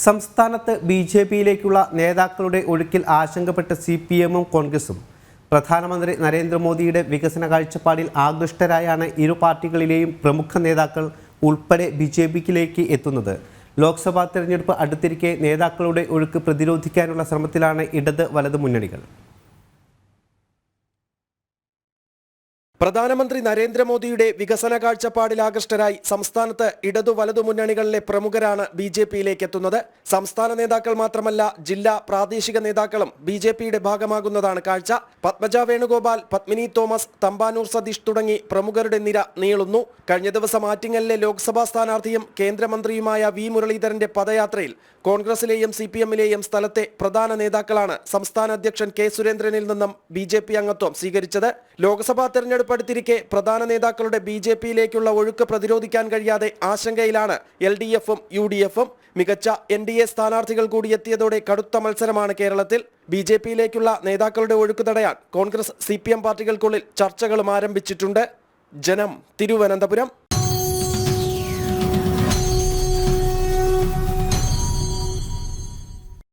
സംസ്ഥാനത്ത് ബി.ജെ.പിയിലേക്കുള്ള നേതാക്കളുടെ ഒഴുക്കിൽ ആശങ്കപ്പെട്ട CPM-ഉം കോൺഗ്രസും പ്രധാനമന്ത്രി നരേന്ദ്രമോദിയുടെ വികസന കാഴ്ചപ്പാടിൽ ആകൃഷ്ടരായാണ് ഇരു പാർട്ടികളിലെയും പ്രമുഖ നേതാക്കൾ ഉൾപ്പെടെ ബി.ജെ.പിയിലേക്ക് എത്തുന്നത്. ലോക്സഭാ തെരഞ്ഞെടുപ്പ് അടുത്തിരിക്കെ നേതാക്കളുടെ ഒഴുക്ക് പ്രതിരോധിക്കാനുള്ള ശ്രമത്തിലാണ് ഇടത് വലത് മുന്നണികൾ. പ്രധാനമന്ത്രി നരേന്ദ്രമോദിയുടെ വികസന കാഴ്ചപ്പാടിൽ ആകൃഷ്ടരായി സംസ്ഥാനത്ത് ഇടതു വലതു മുന്നണികളിലെ പ്രമുഖരാണ് ബി.ജെ.പിയിലേക്ക് എത്തുന്നത്. സംസ്ഥാന നേതാക്കൾ മാത്രമല്ല, ജില്ലാ പ്രാദേശിക നേതാക്കളും ബി.ജെ.പിയുടെ ഭാഗമാകുന്നതാണ് കാഴ്ച. പത്മജ വേണുഗോപാൽ, പത്മിനി തോമസ്, തമ്പാനൂർ സതീഷ് തുടങ്ങി പ്രമുഖരുടെ നിര നീളുന്നു. കഴിഞ്ഞ ദിവസം ആറ്റിങ്ങലിലെ ലോക്സഭാ സ്ഥാനാർത്ഥിയും കേന്ദ്രമന്ത്രിയുമായ വി മുരളീധരന്റെ പദയാത്രയിൽ കോൺഗ്രസിലെയും CPM-ലെയും സ്ഥലത്തെ പ്രധാന നേതാക്കളാണ് സംസ്ഥാന അധ്യക്ഷൻ കെ സുരേന്ദ്രനിൽ നിന്നും ബി.ജെ.പി അംഗത്വം സ്വീകരിച്ചത്. ലോക്സഭാ തെരഞ്ഞെടുപ്പ് അടുത്തിരിക്കെ പ്രധാന നേതാക്കളുടെ ബി.ജെ.പിയിലേക്കുള്ള ഒഴുക്ക് പ്രതിരോധിക്കാൻ കഴിയാതെ ആശങ്കയിലാണ് LDF-ഉം UDF-ഉം. മികച്ച NDA സ്ഥാനാർത്ഥികൾ കൂടി എത്തിയതോടെ കടുത്ത മത്സരമാണ് കേരളത്തിൽ. ബി.ജെ.പിയിലേക്കുള്ള നേതാക്കളുടെ ഒഴുക്ക് തടയാൻ കോൺഗ്രസ് CPM പാർട്ടികൾക്കുള്ളിൽ ചർച്ചകളും ആരംഭിച്ചിട്ടുണ്ട്. ജനം, തിരുവനന്തപുരം.